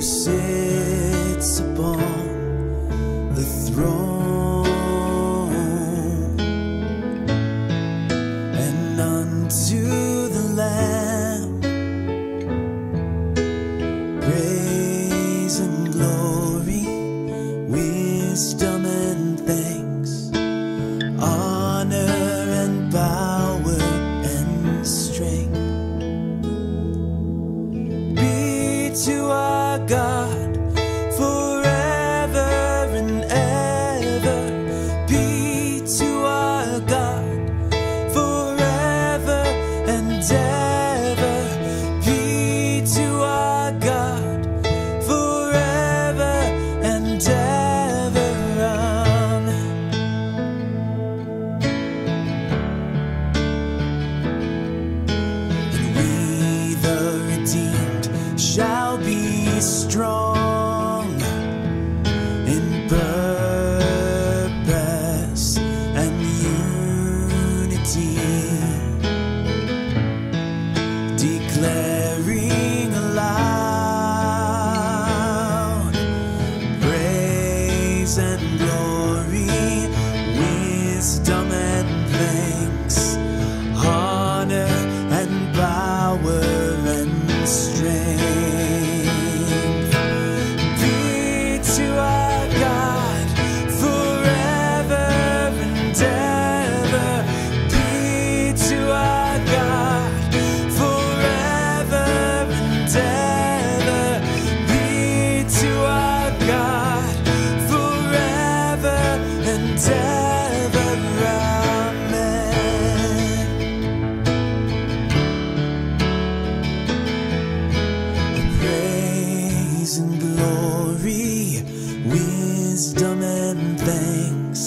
sits upon the throne, and unto the Lamb praise and glory, wisdom and thanks, honor and power and strength be to our God forever and ever. Be to our God forever and ever. Be to our God forever and ever. Amen. And we the redeemed shall be strong in purpose and unity, declaring aloud praise and glory, wisdom and thanks, honor and power and strength be to our God forever and ever. Be to our God forever and ever. Be to our God forever and ever. Amen. Praise and glory, wisdom and thanks,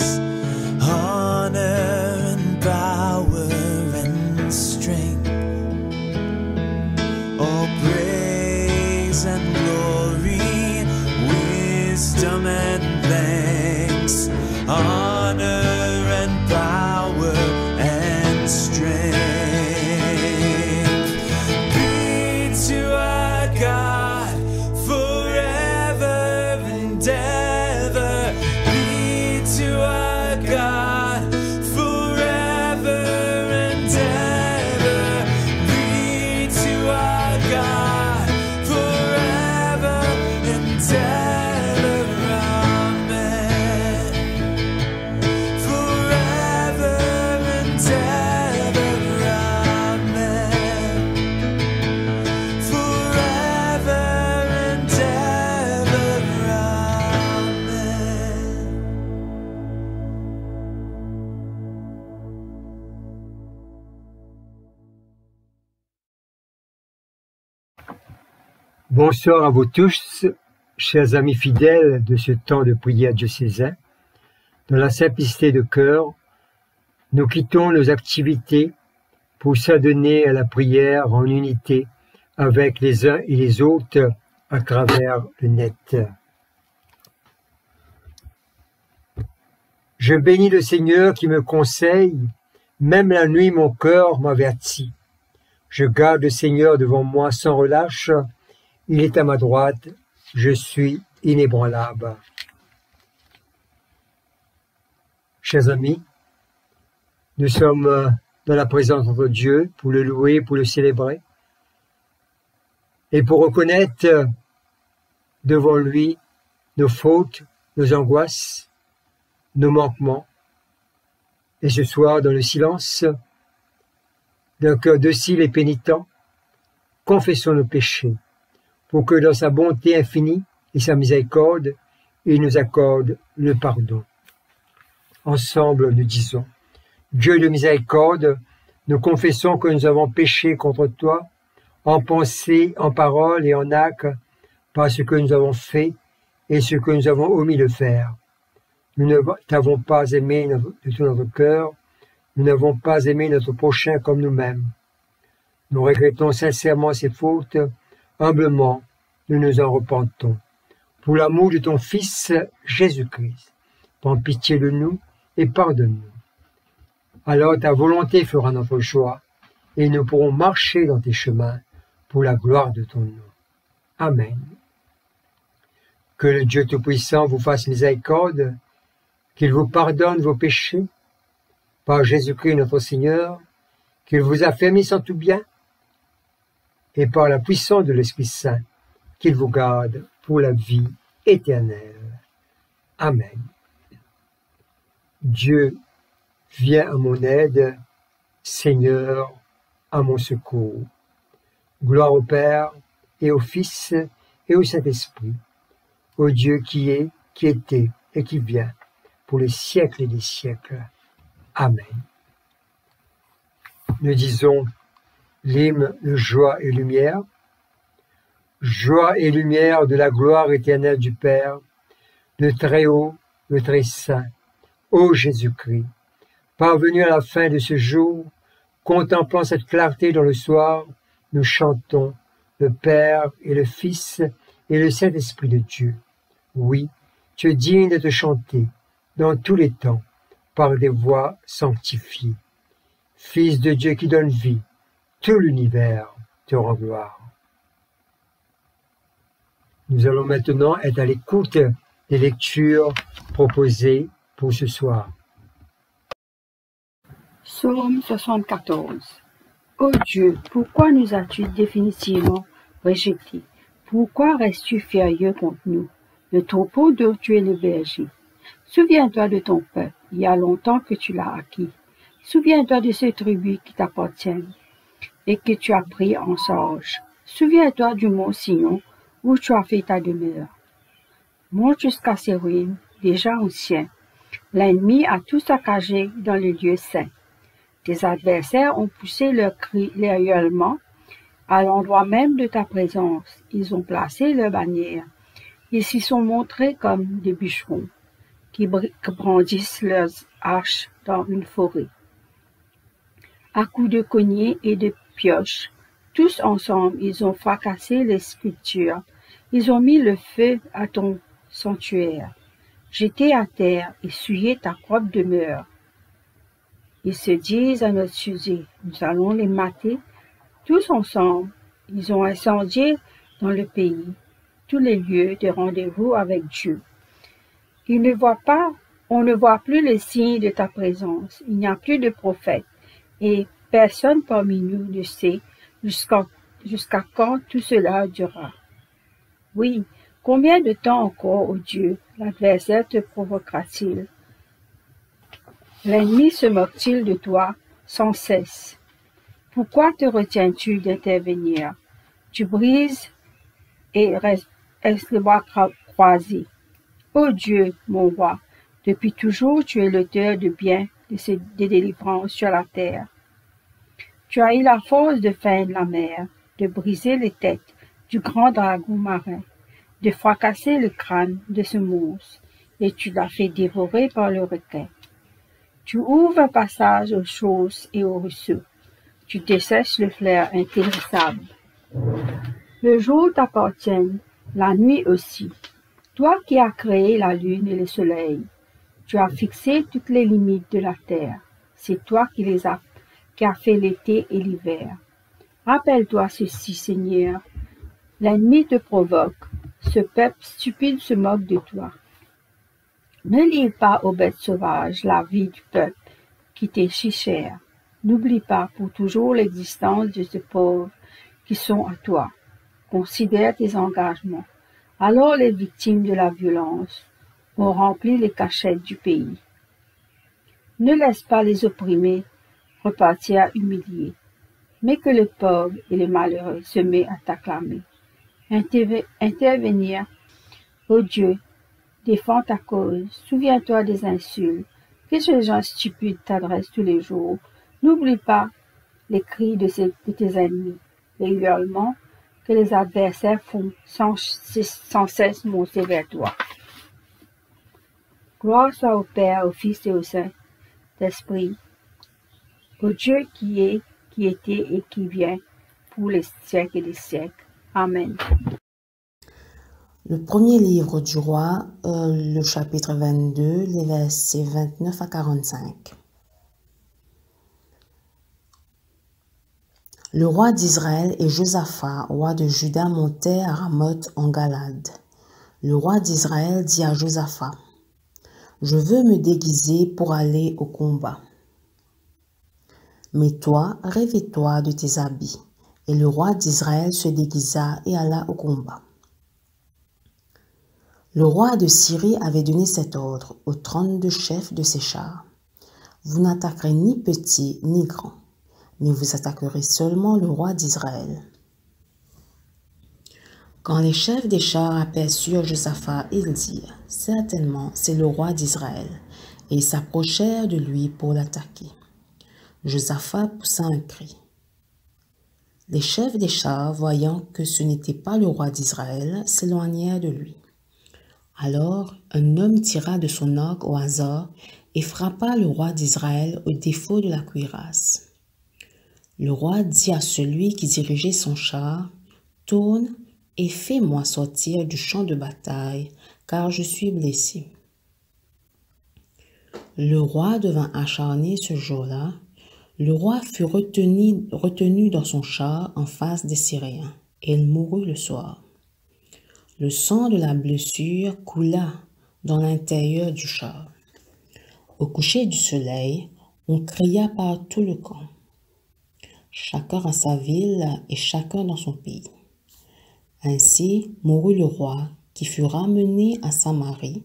honor and power and strength. Oh, praise and glory, wisdom and thanks, honor and power and strength be to our God forever and ever. Be to our God forever and ever. Be to our God forever and ever. Amen. Forever and ever. Amen. Forever and ever. Amen. Bonsoir à vous tous, chers amis fidèles de ce temps de prière diocésain. Dans la simplicité de cœur, nous quittons nos activités pour s'adonner à la prière en unité avec les uns et les autres à travers le net. Je bénis le Seigneur qui me conseille, même la nuit mon cœur m'avertit. Je garde le Seigneur devant moi sans relâche, il est à ma droite, je suis inébranlable. Chers amis, nous sommes dans la présence de Dieu pour le louer, pour le célébrer et pour reconnaître devant lui nos fautes, nos angoisses, nos manquements. Et ce soir, dans le silence d'un cœur docile et pénitent, confessons nos péchés pour que dans sa bonté infinie et sa miséricorde, il nous accorde le pardon. Ensemble, nous disons: Dieu de miséricorde, nous confessons que nous avons péché contre toi, en pensée, en parole et en acte, par ce que nous avons fait et ce que nous avons omis de faire. Nous ne t'avons pas aimé de tout notre cœur, nous n'avons pas aimé notre prochain comme nous-mêmes. Nous regrettons sincèrement ces fautes, humblement, nous nous en repentons. Pour l'amour de ton Fils, Jésus-Christ, prends pitié de nous et pardonne-nous. Alors ta volonté fera notre joie, et nous pourrons marcher dans tes chemins pour la gloire de ton nom. Amen. Que le Dieu Tout-Puissant vous fasse miséricorde, qu'il vous pardonne vos péchés, par Jésus-Christ notre Seigneur, qu'il vous affermisse en tout bien, et par la puissance de l'Esprit Saint, qu'il vous garde pour la vie éternelle. Amen. Dieu, viens à mon aide, Seigneur, à mon secours. Gloire au Père, et au Fils, et au Saint-Esprit, au Dieu qui est, qui était, et qui vient, pour les siècles et des siècles. Amen. Nous disons l'hymne de joie et lumière. Joie et lumière de la gloire éternelle du Père, le Très-Haut, le Très-Saint, ô Jésus-Christ, parvenu à la fin de ce jour, contemplant cette clarté dans le soir, nous chantons le Père et le Fils et le Saint-Esprit de Dieu. Oui, tu es digne de te chanter dans tous les temps, par des voix sanctifiées. Fils de Dieu qui donne vie, tout l'univers te rend gloire. Nous allons maintenant être à l'écoute des lectures proposées pour ce soir. Psaume 74. Ô Dieu, pourquoi nous as-tu définitivement rejetés? Pourquoi restes-tu furieux contre nous, le troupeau dont tu es le berger? Souviens-toi de ton peuple, il y a longtemps que tu l'as acquis. Souviens-toi de ces tribus qui t'appartiennent et que tu as pris en charge. Souviens-toi du mont Sion où tu as fait ta demeure. Monte jusqu'à ses ruines, déjà anciens. L'ennemi a tout saccagé dans le lieu saint. Tes adversaires ont poussé leurs cris, leurs hurlements à l'endroit même de ta présence. Ils ont placé leurs bannières. Ils s'y sont montrés comme des bûcherons qui brandissent leurs haches dans une forêt. À coups de cognée et de pioches, tous ensemble, ils ont fracassé les sculptures. Ils ont mis le feu à ton sanctuaire, jeté à terre et souillé ta propre demeure. Ils se disent à notre sujet, nous allons les mater. Tous ensemble, ils ont incendié dans le pays tous les lieux de rendez-vous avec Dieu. On ne voit plus les signes de ta présence. Il n'y a plus de prophètes. Et personne parmi nous ne sait jusqu'à quand tout cela durera. Oui, combien de temps encore, ô Dieu, l'adversaire te provoquera-t-il? L'ennemi se moque-t-il de toi sans cesse? Pourquoi te retiens-tu d'intervenir? Tu brises et restes les bras croisés. Ô Dieu, mon roi, depuis toujours tu es l'auteur de bien de délivrance sur la terre. Tu as eu la force de feindre la mer, de briser les têtes du grand dragon marin, de fracasser le crâne de ce monstre, et tu l'as fait dévorer par le requin. Tu ouvres un passage aux choses et aux ruisseaux. Tu dessèches le fleuve intéressable. Le jour t'appartient, la nuit aussi. Toi qui as créé la lune et le soleil, tu as fixé toutes les limites de la terre. C'est toi qui as fait l'été et l'hiver. Rappelle-toi ceci, Seigneur. L'ennemi te provoque. Ce peuple stupide se moque de toi. Ne livre pas aux bêtes sauvages la vie du peuple qui t'est si cher. N'oublie pas pour toujours l'existence de ces pauvres qui sont à toi. Considère tes engagements. Alors les victimes de la violence ont rempli les cachettes du pays. Ne laisse pas les opprimés repartir humiliés, mais que le pauvre et le malheureux se mettent à t'acclamer. Intervenir, ô Dieu, défends ta cause, souviens-toi des insultes que ces gens stupides t'adressent tous les jours. N'oublie pas les cris de tes ennemis, les hurlements que les adversaires font sans cesse monter vers toi. Gloire soit au Père, au Fils et au Saint-Esprit, au Dieu qui est, qui était et qui vient, pour les siècles et des siècles. Amen. Le premier livre du roi, le chapitre 22, les versets 29 à 45. Le roi d'Israël et Josaphat, roi de Juda, montaient à Ramoth en Galade. Le roi d'Israël dit à Josaphat, « Je veux me déguiser pour aller au combat. Mais toi, revêt-toi de tes habits. » Et le roi d'Israël se déguisa et alla au combat. Le roi de Syrie avait donné cet ordre aux 32 chefs de ses chars. « Vous n'attaquerez ni petit ni grand, mais vous attaquerez seulement le roi d'Israël. » Quand les chefs des chars aperçurent Josaphat, ils dirent, « Certainement, c'est le roi d'Israël. » Et ils s'approchèrent de lui pour l'attaquer. Josaphat poussa un cri. Les chefs des chars, voyant que ce n'était pas le roi d'Israël, s'éloignèrent de lui. Alors un homme tira de son arc au hasard et frappa le roi d'Israël au défaut de la cuirasse. Le roi dit à celui qui dirigeait son char, « Tourne et fais-moi sortir du champ de bataille, car je suis blessé. » Le roi devint acharné ce jour-là. Le roi fut retenu dans son char en face des Syriens, et il mourut le soir. Le sang de la blessure coula dans l'intérieur du char. Au coucher du soleil, on cria par tout le camp, chacun à sa ville et chacun dans son pays. Ainsi mourut le roi, qui fut ramené à Samarie,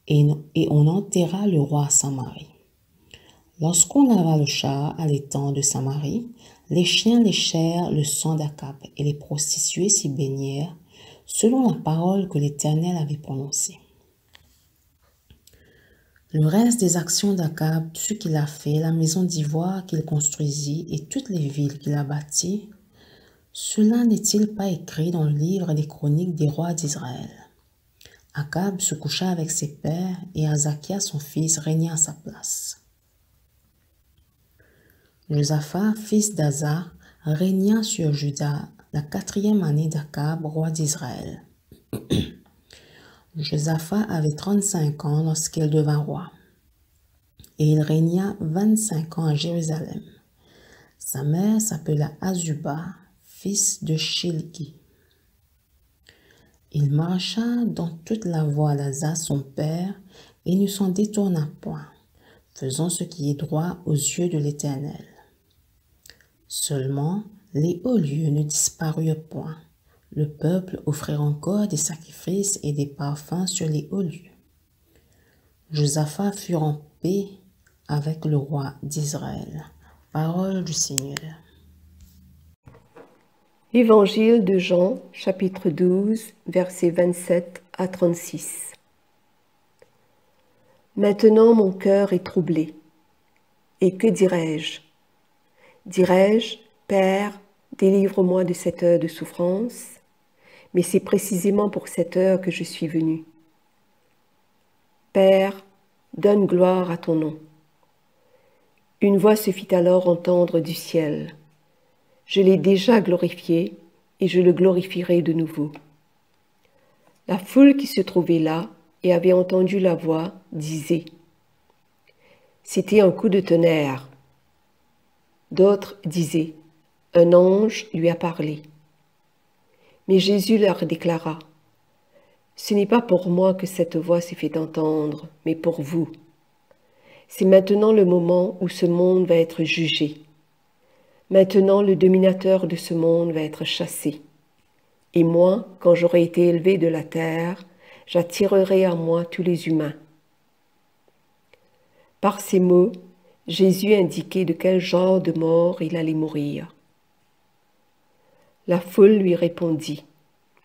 et on enterra le roi à Samarie. Lorsqu'on lava le char à l'étang de Samarie, les chiens léchèrent le sang d'Akab et les prostituées s'y baignèrent, selon la parole que l'Éternel avait prononcée. Le reste des actions d'Akab, tout ce qu'il a fait, la maison d'ivoire qu'il construisit et toutes les villes qu'il a bâties, cela n'est-il pas écrit dans le livre des chroniques des rois d'Israël? Akab se coucha avec ses pères et Azakia son fils régna à sa place. Josaphat, fils d'Asa, régna sur Juda la 4e année d'Akab, roi d'Israël. Josaphat avait 35 ans lorsqu'il devint roi, et il régna 25 ans à Jérusalem. Sa mère s'appela Azuba, fils de Shilki. Il marcha dans toute la voie d'Asa son père et ne s'en détourna point, faisant ce qui est droit aux yeux de l'Éternel. Seulement, les hauts lieux ne disparurent point. Le peuple offrait encore des sacrifices et des parfums sur les hauts lieux. Josaphat fut en paix avec le roi d'Israël. Parole du Seigneur. Évangile de Jean, chapitre 12, versets 27 à 36. Maintenant mon cœur est troublé. Et que dirai-je? Dirai-je, Père, délivre-moi de cette heure de souffrance, mais c'est précisément pour cette heure que je suis venu. Père, donne gloire à ton nom. Une voix se fit alors entendre du ciel. Je l'ai déjà glorifié et je le glorifierai de nouveau. La foule qui se trouvait là et avait entendu la voix disait « C'était un coup de tonnerre ». D'autres disaient « Un ange lui a parlé ». Mais Jésus leur déclara « Ce n'est pas pour moi que cette voix s'est fait entendre, mais pour vous. C'est maintenant le moment où ce monde va être jugé. Maintenant le dominateur de ce monde va être chassé. Et moi, quand j'aurai été élevé de la terre, j'attirerai à moi tous les humains. » Par ces mots, Jésus indiquait de quel genre de mort il allait mourir. La foule lui répondit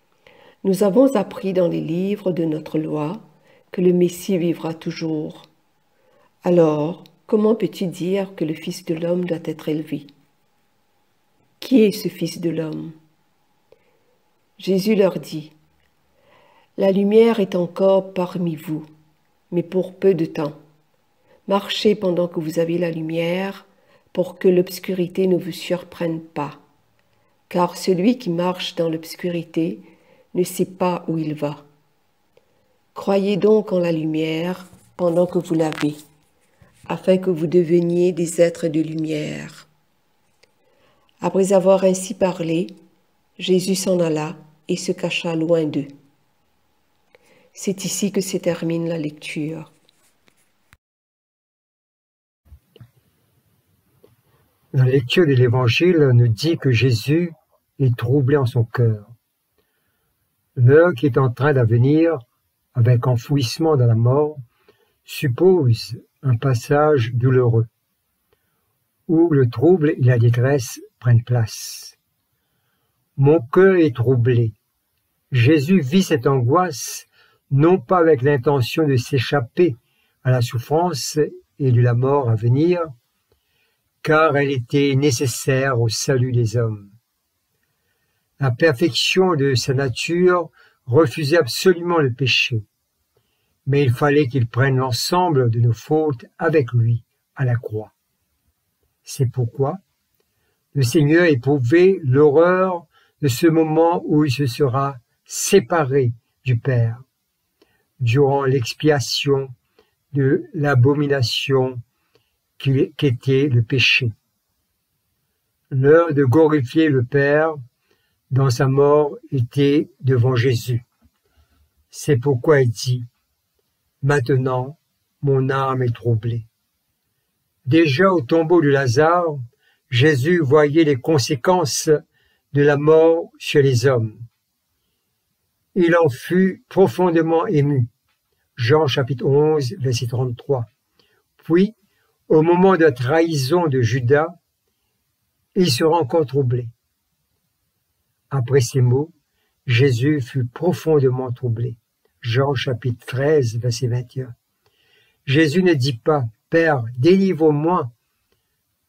« Nous avons appris dans les livres de notre loi que le Messie vivra toujours. Alors, comment peux-tu dire que le Fils de l'homme doit être élevé? Qui est ce Fils de l'homme? » Jésus leur dit « La lumière est encore parmi vous, mais pour peu de temps. Marchez pendant que vous avez la lumière, pour que l'obscurité ne vous surprenne pas. Car celui qui marche dans l'obscurité ne sait pas où il va. Croyez donc en la lumière pendant que vous l'avez, afin que vous deveniez des êtres de lumière. » Après avoir ainsi parlé, Jésus s'en alla et se cacha loin d'eux. C'est ici que se termine la lecture. La lecture de l'Évangile nous dit que Jésus est troublé en son cœur. L'heure qui est en train d'advenir, avec enfouissement dans la mort, suppose un passage douloureux, où le trouble et la détresse prennent place. Mon cœur est troublé. Jésus vit cette angoisse non pas avec l'intention de s'échapper à la souffrance et de la mort à venir, car elle était nécessaire au salut des hommes. La perfection de sa nature refusait absolument le péché, mais il fallait qu'il prenne l'ensemble de nos fautes avec lui à la croix. C'est pourquoi le Seigneur éprouvait l'horreur de ce moment où il se sera séparé du Père, durant l'expiation de l'abomination qu'était le péché. L'heure de glorifier le Père dans sa mort était devant Jésus. C'est pourquoi il dit « Maintenant, mon âme est troublée ». Déjà au tombeau de Lazare, Jésus voyait les conséquences de la mort chez les hommes. Il en fut profondément ému. Jean chapitre 11, verset 33. Puis, au moment de la trahison de Judas, il sera encore troublé. Après ces mots, Jésus fut profondément troublé. Jean chapitre 13, verset 21. Jésus ne dit pas « Père, délivre-moi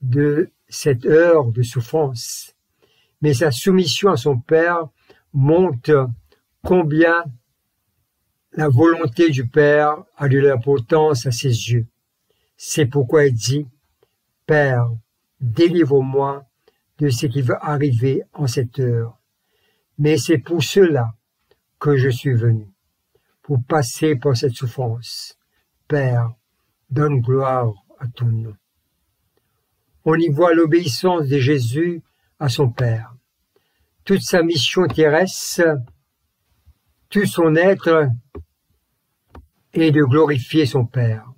de cette heure de souffrance », mais sa soumission à son Père montre combien la volonté du Père a de l'importance à ses yeux. C'est pourquoi il dit « Père, délivre-moi de ce qui va arriver en cette heure. Mais c'est pour cela que je suis venu, pour passer par cette souffrance. Père, donne gloire à ton nom. » On y voit l'obéissance de Jésus à son Père. Toute sa mission terrestre, tout son être est de glorifier son Père.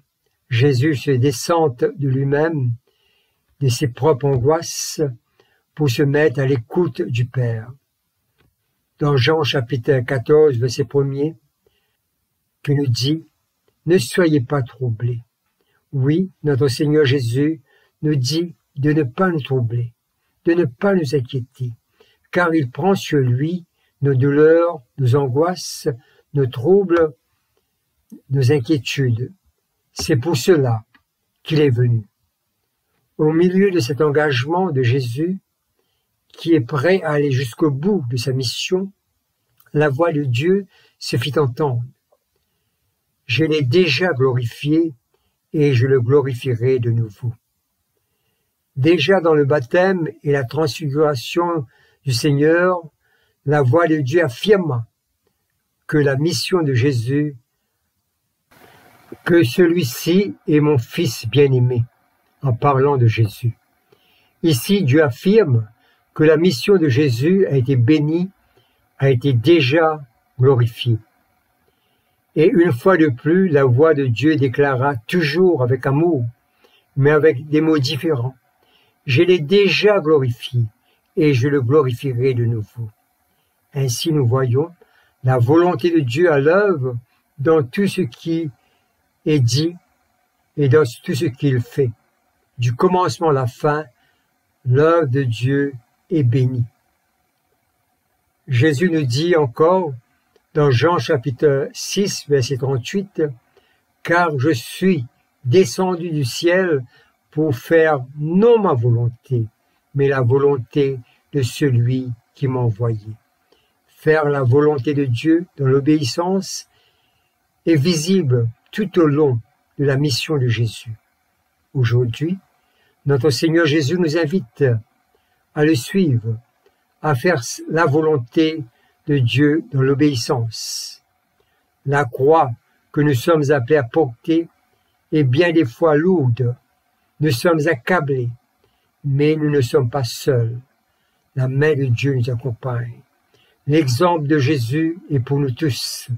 Jésus se descend de lui-même, de ses propres angoisses, pour se mettre à l'écoute du Père. Dans Jean chapitre 14, verset 1er, que nous dit « Ne soyez pas troublés ». Oui, notre Seigneur Jésus nous dit de ne pas nous troubler, de ne pas nous inquiéter, car il prend sur lui nos douleurs, nos angoisses, nos troubles, nos inquiétudes. C'est pour cela qu'il est venu. Au milieu de cet engagement de Jésus, qui est prêt à aller jusqu'au bout de sa mission, la voix de Dieu se fit entendre. Je l'ai déjà glorifié et je le glorifierai de nouveau. Déjà dans le baptême et la transfiguration du Seigneur, la voix de Dieu affirma que la mission de Jésus, que celui-ci est mon Fils bien-aimé, en parlant de Jésus. Ici, Dieu affirme que la mission de Jésus a été bénie, a été déjà glorifiée. Et une fois de plus, la voix de Dieu déclara toujours avec amour, mais avec des mots différents. Je l'ai déjà glorifié et je le glorifierai de nouveau. Ainsi nous voyons la volonté de Dieu à l'œuvre dans tout ce qui est dit et dans tout ce qu'il fait. Du commencement à la fin, l'œuvre de Dieu est bénie. Jésus nous dit encore dans Jean chapitre 6, verset 38, « Car je suis descendu du ciel pour faire non ma volonté, mais la volonté de celui qui m'a envoyé. » Faire la volonté de Dieu dans l'obéissance est visible tout au long de la mission de Jésus. Aujourd'hui, notre Seigneur Jésus nous invite à le suivre, à faire la volonté de Dieu dans l'obéissance. La croix que nous sommes appelés à porter est bien des fois lourde. Nous sommes accablés, mais nous ne sommes pas seuls. La main de Dieu nous accompagne. L'exemple de Jésus est pour nous tous.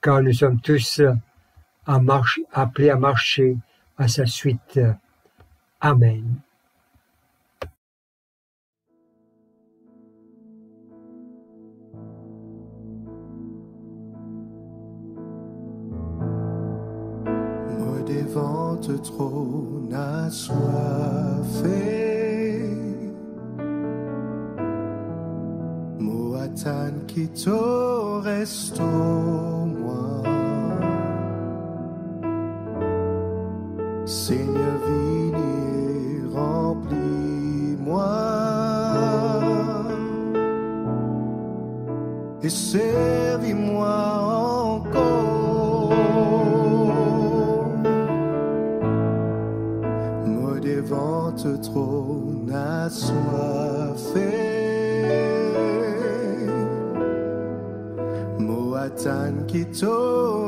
car nous sommes tous appelés à marcher à sa suite. Amen. Moi devant te trône assoiffé, moi attends qui te reste moi. Seigneur, viens et remplis-moi et servis-moi encore. Moi devant te trône assoiffé, moi attends qui te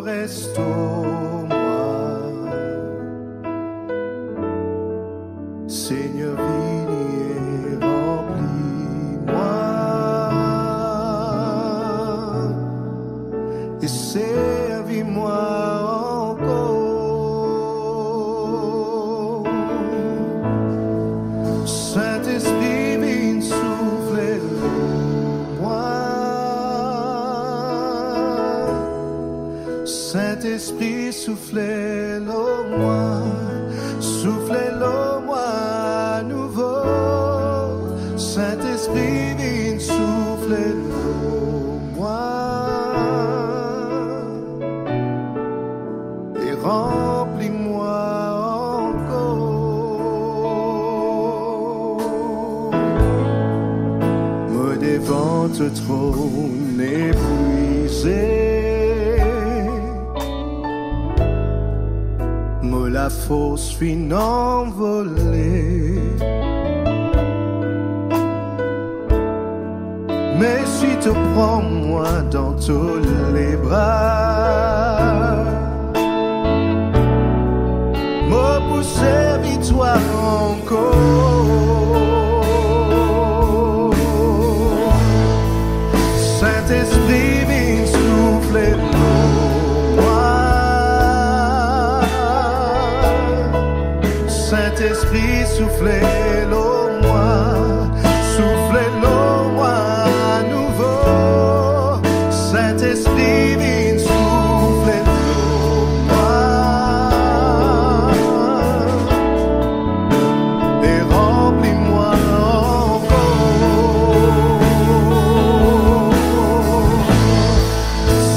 reste moi. Seigneur, viens et remplis-moi et servis-moi encore. Saint-Esprit, viens souffler en moi. Saint-Esprit, soufflez-le en moi. Soufflez-le en moi à nouveau. Saint-Esprit, viens soufflez-le en moi et remplis-moi encore. Moi devant te trône épuisé, moi la force fin envolée. Mais si tu prends moi dans tous les bras, moi pour servir toi encore. Saint-Esprit, viens souffler en moi. Saint-Esprit, soufflez-le en moi. Soufflez-le en moi à nouveau. Saint-Esprit, viens soufflez-le en moi et remplis-moi encore.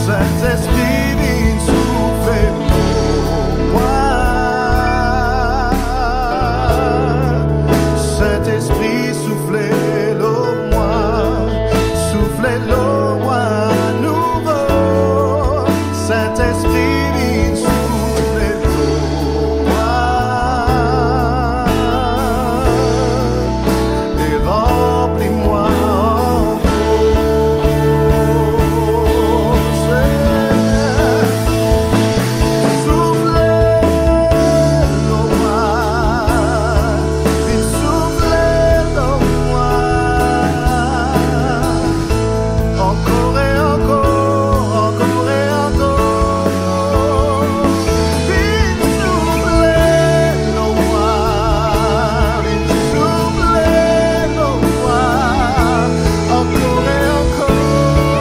Saint-Esprit, viens soufflez-le en moi. Saint-Esprit, soufflez-le en moi. Soufflez-le en moi à nouveau. Saint-Esprit, viens soufflez-le en moi et remplis-moi encore. Soufflez-le en moi. Viens soufflez-le en moi. Encore et encore, encore et encore. Viens soufflez-le en moi. Viens soufflez-le en moi. Encore et encore. Viens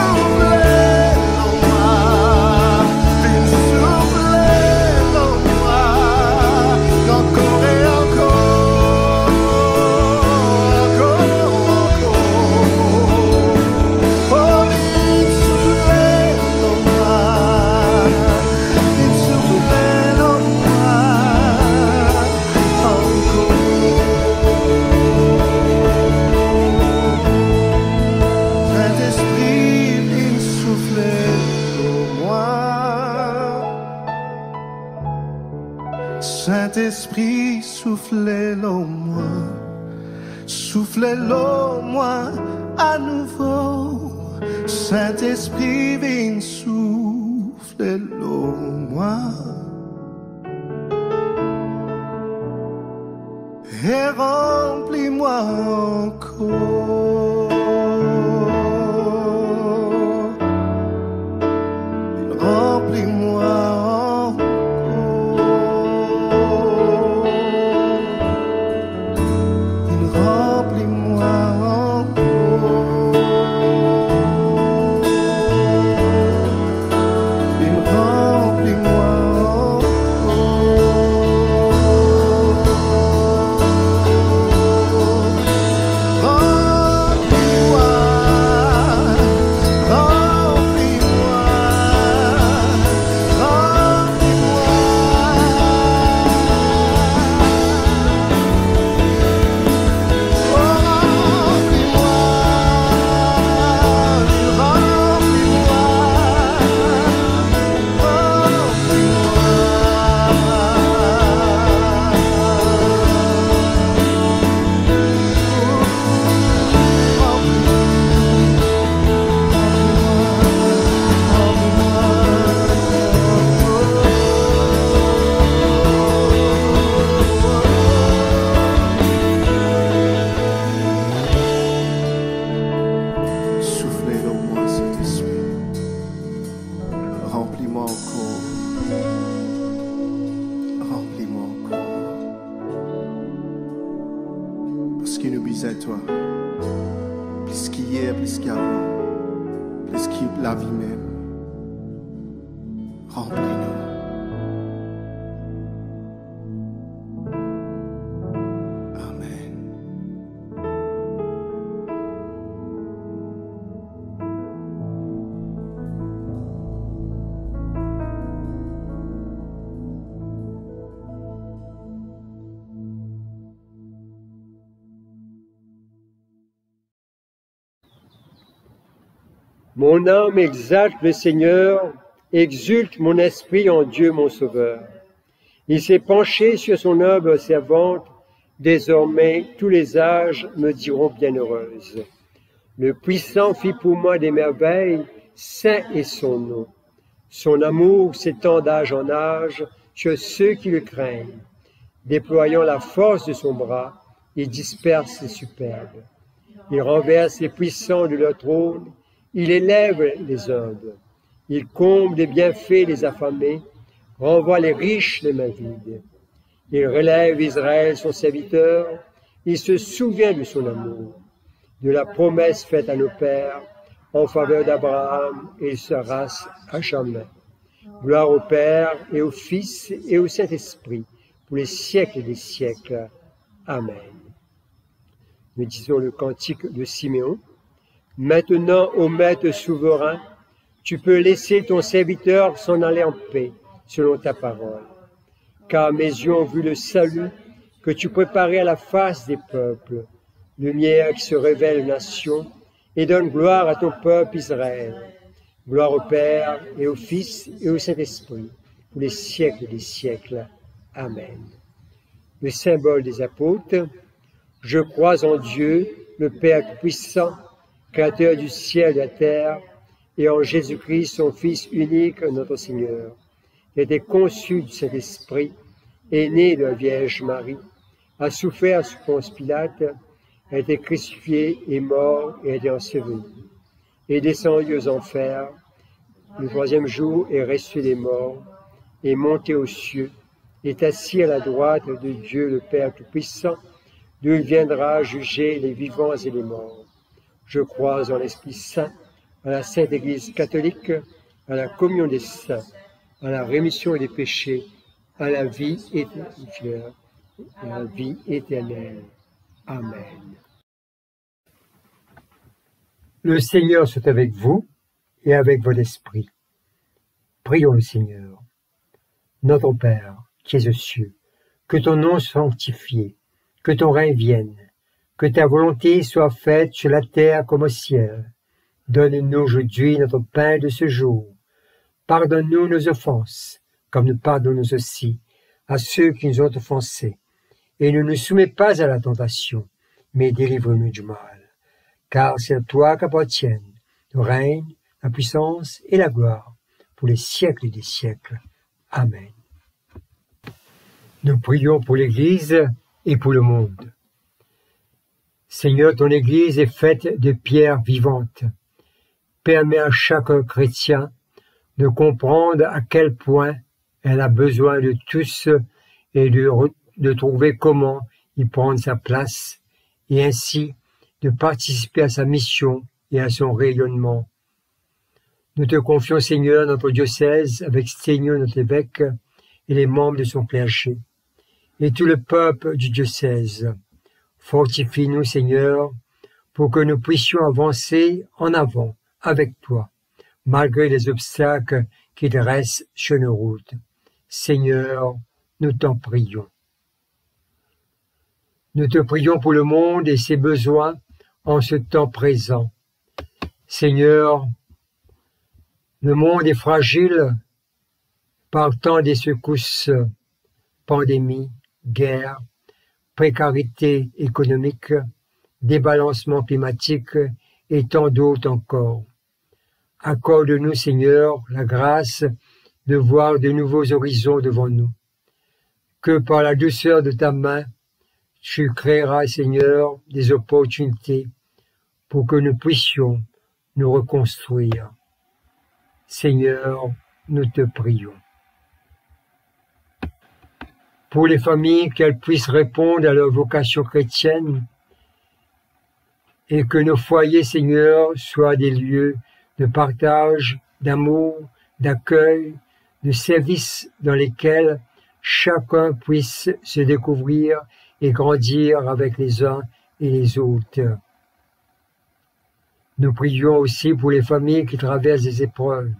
soufflez-le en moi. Viens soufflez-le en moi. Encore et encore. Encore, encore. Oh, viens soufflez-le en moi. Viens soufflez-le en moi. Encore. Saint-Esprit, viens soufflez-le en moi. Saint-Esprit, soufflez-le en moi. Soufflez-le en moi à nouveau. Saint-Esprit, viens soufflez-le en moi et remplis-moi encore. nous besoin de toi. Plus qu'hier, plus qu'avant, plus que la vie même. Remplis-nous. Amen. Mon âme exalte le Seigneur, exulte mon esprit en Dieu mon Sauveur. Il s'est penché sur son humble servante, désormais tous les âges me diront bienheureuse. Le Puissant fit pour moi des merveilles, saint est son nom. Son amour s'étend d'âge en âge sur ceux qui le craignent. Déployant la force de son bras, il disperse les superbes. Il renverse les puissants de leur trône, il élève les humbles. Il comble des bienfaits les affamés, renvoie les riches les mains vides. Il relève Israël son serviteur, il se souvient de son amour, de la promesse faite à nos pères en faveur d'Abraham et sa race à jamais. Gloire au Père et au Fils et au Saint-Esprit, pour les siècles des siècles. Amen. Nous disons le cantique de Siméon. Maintenant, ô Maître souverain, tu peux laisser ton serviteur s'en aller en paix, selon ta parole. Car mes yeux ont vu le salut que tu préparais à la face des peuples, lumière qui se révèle aux nations et donne gloire à ton peuple Israël. Gloire au Père et au Fils et au Saint-Esprit, pour les siècles des siècles. Amen. Le symbole des apôtres. Je crois en Dieu, le Père puissant, Créateur du ciel et de la terre, et en Jésus-Christ, son Fils unique, notre Seigneur, qui a été conçu du Saint-Esprit, est né de la Vierge Marie, a souffert sous Ponce Pilate, a été crucifié, est mort et a été enseveli, est descendu aux enfers, le troisième jour est ressuscité des morts, est monté aux cieux, est assis à la droite de Dieu le Père Tout-Puissant, d'où il viendra juger les vivants et les morts. Je crois en l'Esprit Saint, à la Sainte Église catholique, à la communion des saints, à la rémission des péchés, à la vie éternelle. Amen. Le Seigneur soit avec vous et avec votre esprit. Prions le Seigneur. Notre Père, qui es aux cieux, que ton nom soit sanctifié, que ton règne vienne, que ta volonté soit faite sur la terre comme au ciel. Donne-nous aujourd'hui notre pain de ce jour. Pardonne-nous nos offenses, comme nous pardonnons aussi à ceux qui nous ont offensés. Et ne nous soumets pas à la tentation, mais délivre-nous du mal. Car c'est à toi qu'appartiennent le règne, la puissance et la gloire, pour les siècles des siècles. Amen. Nous prions pour l'Église et pour le monde. Seigneur, ton Église est faite de pierres vivantes. Permets à chaque chrétien de comprendre à quel point elle a besoin de tous et de trouver comment y prendre sa place et ainsi de participer à sa mission et à son rayonnement. Nous te confions, Seigneur, notre diocèse avec Seigneur notre évêque et les membres de son clergé et tout le peuple du diocèse. Fortifie-nous, Seigneur, pour que nous puissions avancer en avant avec toi, malgré les obstacles qui dressent sur nos routes. Seigneur, nous t'en prions. Nous te prions pour le monde et ses besoins en ce temps présent. Seigneur, le monde est fragile par tant des secousses, pandémies, guerres, précarité économique, débalancement climatique et tant d'autres encore. Accorde-nous, Seigneur, la grâce de voir de nouveaux horizons devant nous. Que par la douceur de ta main, tu créeras, Seigneur, des opportunités pour que nous puissions nous reconstruire. Seigneur, nous te prions. Pour les familles, qu'elles puissent répondre à leur vocation chrétienne et que nos foyers, Seigneur, soient des lieux de partage, d'amour, d'accueil, de service dans lesquels chacun puisse se découvrir et grandir avec les uns et les autres. Nous prions aussi pour les familles qui traversent des épreuves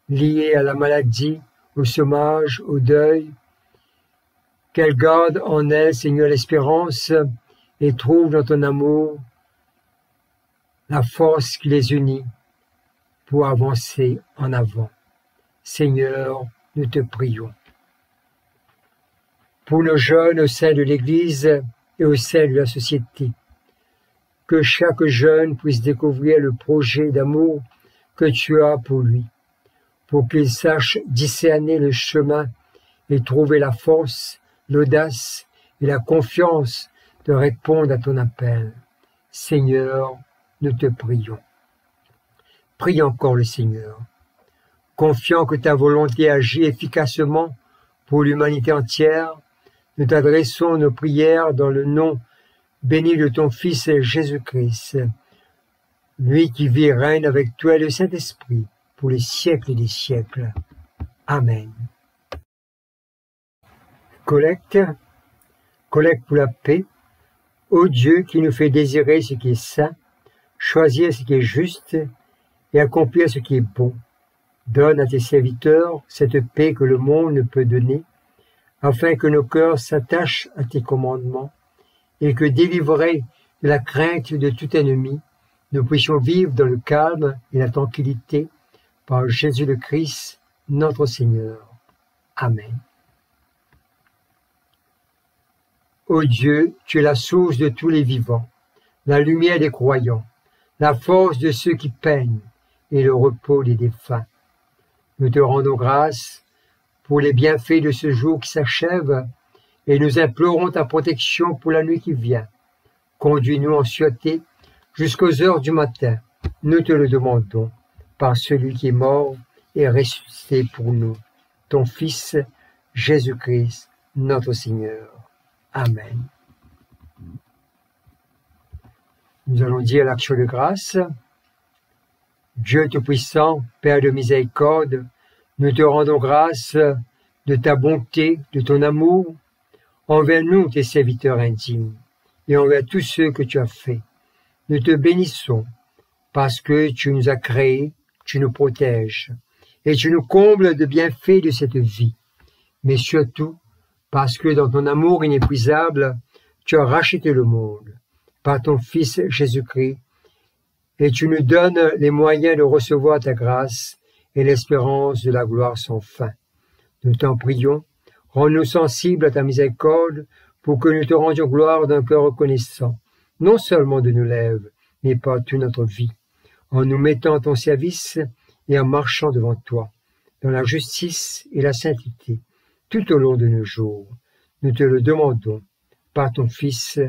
liées à la maladie, au chômage, au deuil, qu'elles gardent en elles, Seigneur, l'espérance et trouvent dans ton amour la force qui les unit pour avancer en avant. Seigneur, nous te prions. Pour nos jeunes au sein de l'Église et au sein de la société, que chaque jeune puisse découvrir le projet d'amour que tu as pour lui, pour qu'il sache discerner le chemin et trouver la force, l'audace et la confiance de répondre à ton appel. Seigneur, nous te prions. Prie encore le Seigneur, confiant que ta volonté agit efficacement pour l'humanité entière. Nous t'adressons nos prières dans le nom béni de ton Fils Jésus-Christ, lui qui vit et règne avec toi et le Saint-Esprit pour les siècles des siècles. Amen. Collecte pour la paix. Ô Dieu qui nous fait désirer ce qui est saint, choisir ce qui est juste et accomplir ce qui est bon, donne à tes serviteurs cette paix que le monde ne peut donner, afin que nos cœurs s'attachent à tes commandements et que, délivrés de la crainte de tout ennemi, nous puissions vivre dans le calme et la tranquillité par Jésus le Christ, notre Seigneur. Amen. Ô Dieu, tu es la source de tous les vivants, la lumière des croyants, la force de ceux qui peinent et le repos des défunts. Nous te rendons grâce pour les bienfaits de ce jour qui s'achève et nous implorons ta protection pour la nuit qui vient. Conduis-nous en sûreté jusqu'aux heures du matin. Nous te le demandons par celui qui est mort et ressuscité pour nous, ton Fils Jésus-Christ, notre Seigneur. Amen. Nous allons dire l'action de grâce. Dieu Tout-Puissant, Père de miséricorde, nous te rendons grâce de ta bonté, de ton amour, envers nous, tes serviteurs indignes, et envers tous ceux que tu as faits. Nous te bénissons, parce que tu nous as créés, tu nous protèges, et tu nous combles de bienfaits de cette vie, mais surtout, parce que dans ton amour inépuisable, tu as racheté le monde par ton Fils Jésus-Christ, et tu nous donnes les moyens de recevoir ta grâce et l'espérance de la gloire sans fin. Nous t'en prions, rends-nous sensibles à ta miséricorde pour que nous te rendions gloire d'un cœur reconnaissant, non seulement de nos lèvres, mais par toute notre vie, en nous mettant à ton service et en marchant devant toi, dans la justice et la sainteté, tout au long de nos jours. Nous te le demandons par ton Fils,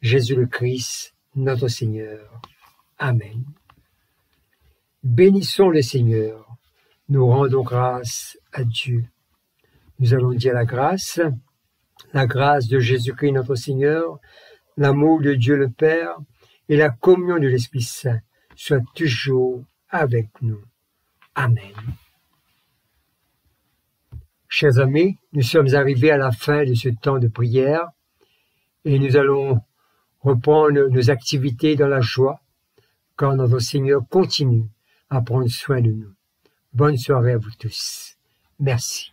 Jésus le Christ, notre Seigneur. Amen. Bénissons le Seigneur. Nous rendons grâce à Dieu. Nous allons dire la grâce de Jésus-Christ notre Seigneur, l'amour de Dieu le Père et la communion de l'Esprit Saint soient toujours avec nous. Amen. Chers amis, nous sommes arrivés à la fin de ce temps de prière et nous allons reprendre nos activités dans la joie quand notre Seigneur continue à prendre soin de nous. Bonne soirée à vous tous. Merci.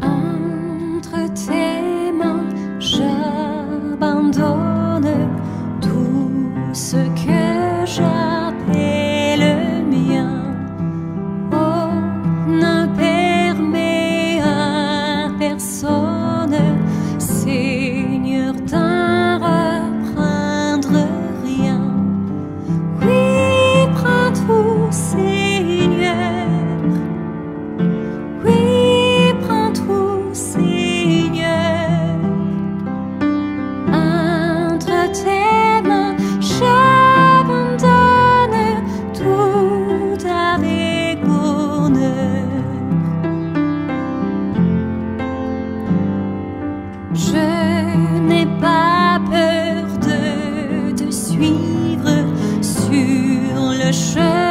Entre tes mains, j'abandonne tout ce que j'appelle mien. Oh, ne permets à personne, Seigneur, d'en reprendre rien. Oui, prends tout, Seigneur. Oui, prends tout, Seigneur. Entre tes mains, j'abandonne. sur le chemin.